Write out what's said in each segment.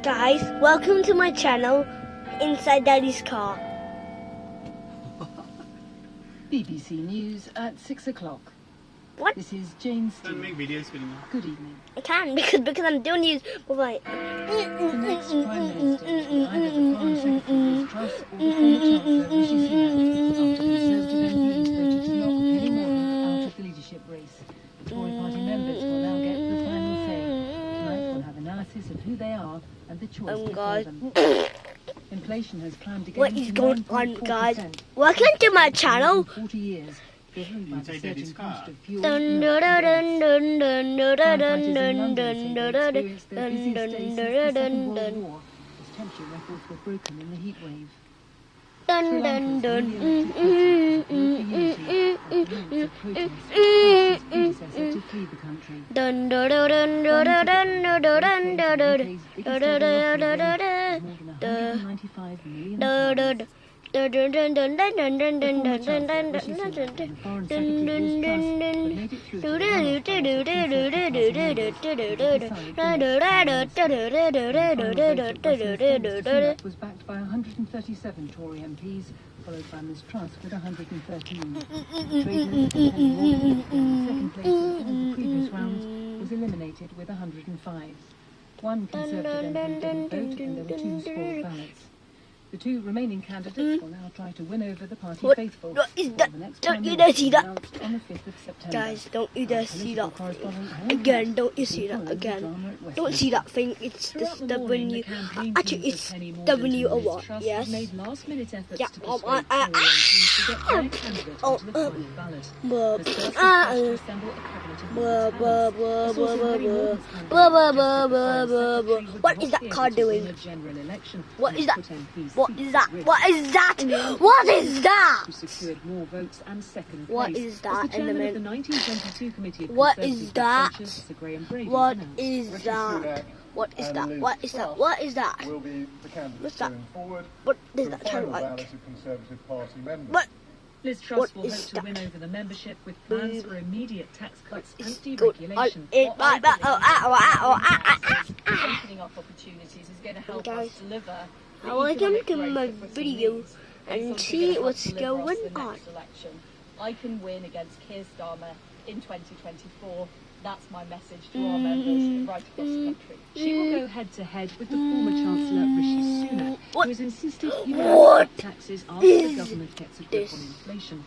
Guys, welcome to my channel, Inside Daddy's Car. BBC News at 6 o'clock. What? This is Jane Steele. Don't make videos anymore. Good evening. I can, because I'm doing news, but like... The next Prime Minister will be either the Foreign Secretary Liz Truss or the former Chancellor Rishi Sunak, after Conservative MPs voted to knock Penny Mordaunt out of the leadership race. Tory party members will now get the final say. Tonight we'll have analysis of who they are and the choice before them. Inflation has climbed again. What is going on, guys? Welcome to my channel. 40 years. Inside Daddy's Car. Dun dun dun dun dun dun dun dun dun dun dun. Temperature records were broken in the heat wave. Dun dun dun. Dun dun dun dun dun dun dun dun dun dun. Dun dun dun dun dun dun dun dun dun dun dun was backed by 137 Tory MPs, followed by Ms Truss with 113. Trade Minister Penny Mordaunt, in second place in the previous rounds, was eliminated with 105. One Conservative MP didn't vote, and there were two spoiled ballots. The two remaining candidates will now try to win over the party faithful. What is that? The next Don't you Prime dare see Minister that. announced on the 5th of September. Guys, don't you dare see that Political thing. correspondent Again, don't you see that again. Don't see that thing. It's this W. Actually, it's W or what? Yes. Made last-minute efforts Yeah. to persuade Tory MPs to get their candidate onto the final ballot. The Scots have to assemble a cabinet of ministers. What is that car doing? What is that? What What is that? What is that? What is that? Who secured more votes and second What place. is that As the in the chairman of min- the 1922 Committee of What Conservative is that? Backbenchers, Sir Graham Brady, What announced. is that? What is that? What is that? What is that? Will be the candidates What's that? going forward What to does the that sound final like? ballot of Conservative Party members. What? Liz What Truss will hope is to that? win over the membership with plans for immediate tax cuts and Is good. deregulation. Opening up opportunities is going to help Guys, us deliver. I want them to my video and see what's going on. I can win against Keir Starmer in 2024. That's my message to our members right across the country. She will go head-to-head with the former Chancellor Rishi Sunak, What who has insisted he What will raise taxes after the is government gets a grip this? on inflation.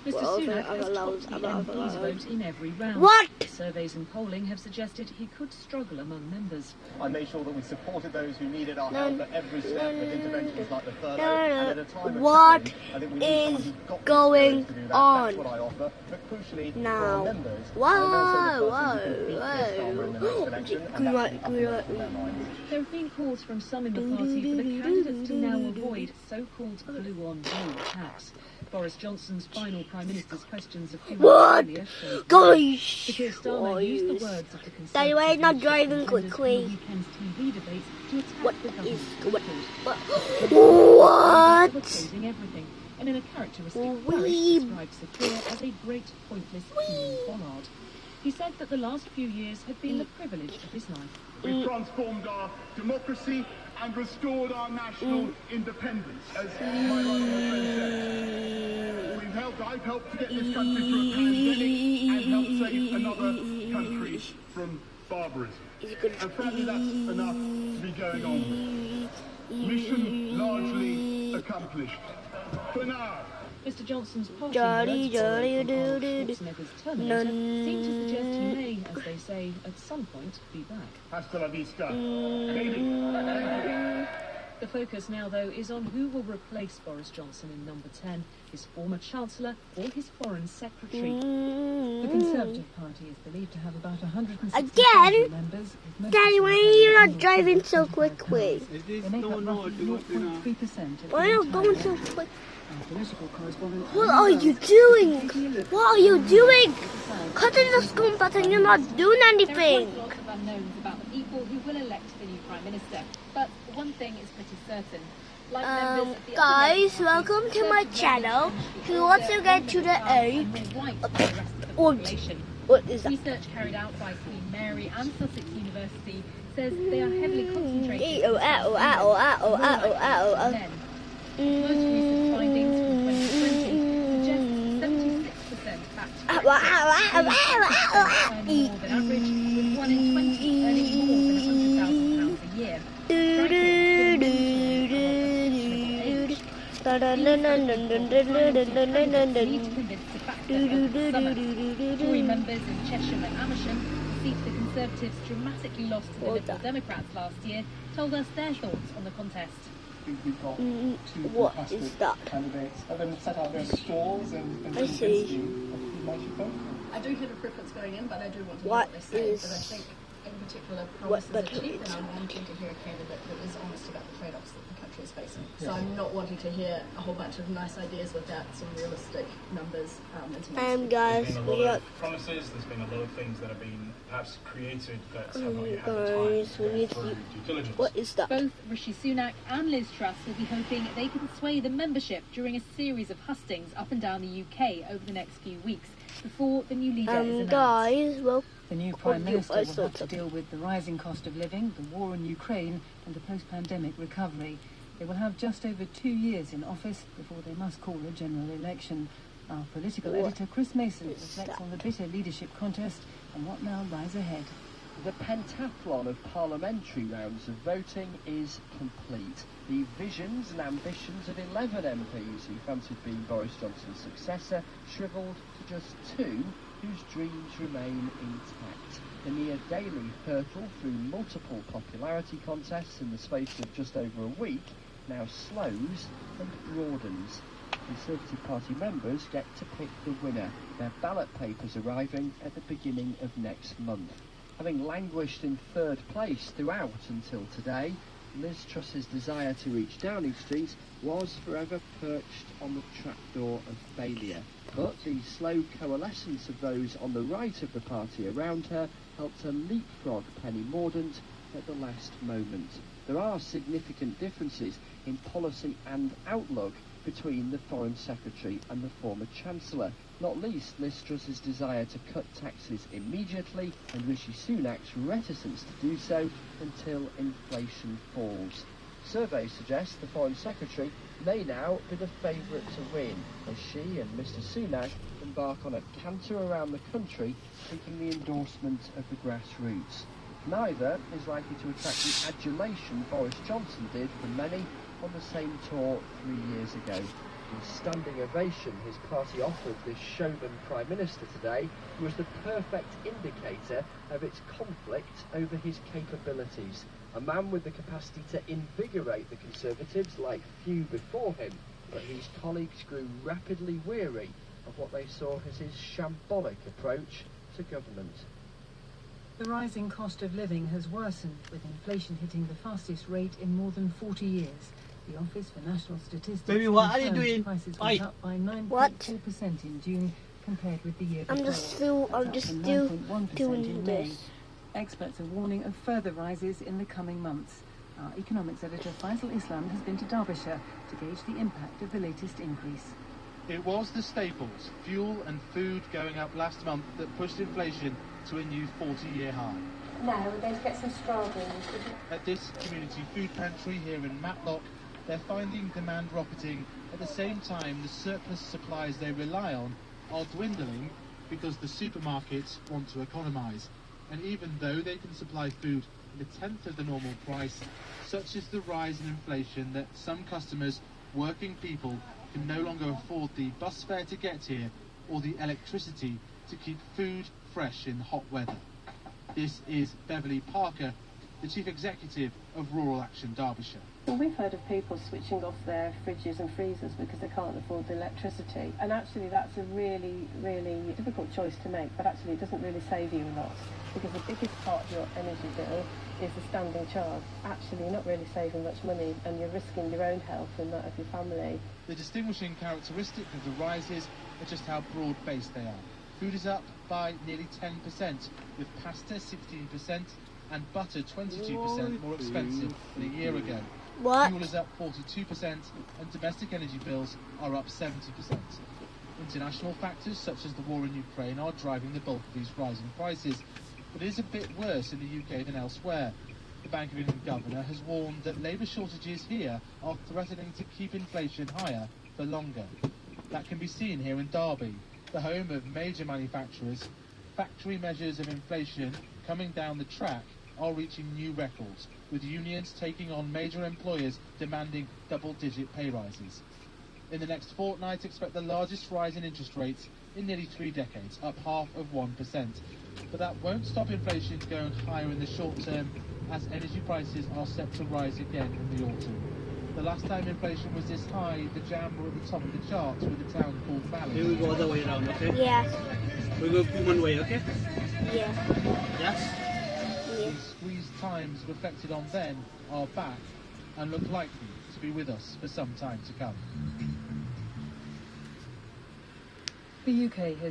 Mr Well, Sunak I've has allowed- topped I've the allowed- MP's vote in every round. What? Surveys and polling have suggested he could struggle among members. I made sure that we supported those who needed our No, help at every step with interventions like the furlough. no, no. And at a time of What change, I think we need is someone who's got the going experience to do that. on That's what I offer. But crucially, for now? our members, Whoa, I'm also the whoa, person who could beat Keir Starmer in the next election, and that will be uppermost in their minds. There have been calls from some in the party for the candidates to now avoid so-called blue-on-blue attacks. Boris Johnson's final Prime Minister's questions a few What? months earlier showed Gosh! Keir Starmer used the words of the Conservative Daddy, why are you not leadership driving defenders quickly? in the weekend's TV debates to attack What the government's is support. what? Opposing everything, and in a characteristic Weeb. flourish described Sir Keir as a great pointless human bollard. He said that the last few years had been the privilege of his life. We've transformed our democracy and restored our national independence, as my friend said. I've helped to get this country through a pandemic and helped save another country from barbarism. And frankly, that's enough to be going on with. Mission largely accomplished. For now. Mr Johnson's party Jolly, words, jolly, from do, Arnold do, do. Schwarzenegger's Terminator, seem to suggest he may, as they say, at some point be back. Hasta la vista, baby. Thank you. The focus now, though, is on who will replace Boris Johnson in number 10, his former Chancellor or his Foreign Secretary. The Conservative Party is believed to have about 160,000 Again? members. with most Daddy, of why them are you not in driving so the quickly? Is this They make no up no roughly do what they know? 0.3% of Why are the you entire going so electorate. quick? Our political correspondent What are you doing? What are you doing? Cut in the screen button, you're not doing There are anything. quite a lot of unknowns about the people who will elect the new Prime Minister, but one thing is pretty certain. Like members of the other Guys, major parties, welcome to my Conservative channel. members should Who be wants to older get and to the more brown and 8? more white than the rest of the What? population. What is that? Research carried out by Queen Mary and Sussex University says they are heavily concentrated in Ow, ow, ow, ow, ow, ow, ow. men. Most recent findings from 2020 suggest 76% back to Ow, ow, ow, ow, ow, more than average, with 1 in 20 earning more than £100,000 a year. Tory members in Chesham and Amersham, the seat the Conservatives dramatically lost to the Liberal Democrats last year, told us their thoughts on the contest. I think we've got two What fantastic is that? candidates. Have them set out their stalls and I convince see. you of who might you vote for. I do have a preference going in, but I do want to hear What what they say. is- But I think, in particular, what promises are butter cheap, is? and I'm wanting to hear a candidate that is honest about the trade-offs that the country is facing. So I'm not wanting to hear a whole bunch of nice ideas without some realistic numbers and some Guys, There's been a we lot got of promises, there's been a lot of things that have been perhaps created that have not yet had the guys, time we to need go through to. due diligence. What is that? Both Rishi Sunak and Liz Truss will be hoping they can sway the membership during a series of hustings up and down the UK over the next few weeks before the new leader is announced. Guys, well, The new Oh, Prime you- Minister I will saw have to something. deal with the rising cost of living, the war in Ukraine and the post-pandemic recovery. They will have just over 2 years in office before they must call a general election. Our political What editor Chris Mason is reflects that? on the bitter leadership contest and what now lies ahead. The pentathlon of parliamentary rounds of voting is complete. The visions and ambitions of 11 MPs who fancied being Boris Johnson's successor shrivelled to just 2 whose dreams remain intact. The near daily hurtle through multiple popularity contests in the space of just over a week now slows and broadens. Conservative Party members get to pick the winner, their ballot papers arriving at the beginning of next month. Having languished in third place throughout until today, Liz Truss's desire to reach Downing Street was forever perched on the trapdoor of failure. But the slow coalescence of those on the right of the party around her helped her leapfrog Penny Mordaunt at the last moment. There are significant differences in policy and outlook between the Foreign Secretary and the former Chancellor, not least Liz Truss's desire to cut taxes immediately and Rishi Sunak's reticence to do so until inflation falls. Surveys suggest the Foreign Secretary may now be the favourite to win, as she and Mr Sunak embark on a canter around the country seeking the endorsement of the grassroots. Neither is likely to attract the adulation Boris Johnson did from many on the same tour 3 years ago. The standing ovation his party offered this showman Prime Minister today was the perfect indicator of its conflict over his capabilities. A man with the capacity to invigorate the Conservatives like few before him, but whose colleagues grew rapidly weary of what they saw as his shambolic approach to government. The rising cost of living has worsened, with inflation hitting the fastest rate in more than 40 years. The Office for National Statistics Baby, what are you confirmed doing? prices Oi. went up by 9.4% in June compared with the year before. I'm just That's still up from 9.1% doing in May. this. Experts are warning of further rises in the coming months. Our economics editor Faisal Islam has been to Derbyshire to gauge the impact of the latest increase. It was the staples, fuel and food going up last month, that pushed inflation to a new 40-year high. Now we're going to get some strawberries. At this community food pantry here in Matlock, they're finding demand rocketing at the same time the surplus supplies they rely on are dwindling because the supermarkets want to economise. And even though they can supply food at a tenth of the normal price, such is the rise in inflation that some customers, working people, can no longer afford the bus fare to get here or the electricity to keep food fresh in hot weather. This is Beverly Parker, the Chief Executive of Rural Action Derbyshire. Well, we've heard of people switching off their fridges and freezers because they can't afford the electricity. And actually that's a really, really difficult choice to make, but actually it doesn't really save you a lot because the biggest part of your energy bill is the standing charge. Actually, you're not really saving much money and you're risking your own health and that of your family. The distinguishing characteristic of the rises are just how broad-based they are. Food is up by nearly 10%, with pasta 16% and butter 22% more expensive than a year ago. What? Fuel is up 42% and domestic energy bills are up 70%. International factors such as the war in Ukraine are driving the bulk of these rising prices, but it is a bit worse in the UK than elsewhere. The Bank of England governor has warned that labour shortages here are threatening to keep inflation higher for longer. That can be seen here in Derby, the home of major manufacturers. Factory measures of inflation coming down the track are reaching new records, with unions taking on major employers demanding double-digit pay rises. In the next fortnight, expect the largest rise in interest rates in nearly 3 decades, up 0.5%. But that won't stop inflation going higher in the short term, as energy prices are set to rise again in the autumn. The last time inflation was this high, the Jam were at the top of the charts with a town called Valley. Here we go the way around, okay? Yes. We go one way, okay? Yeah. Yes? These squeezed times reflected on then are back and look likely to be with us for some time to come. The UK has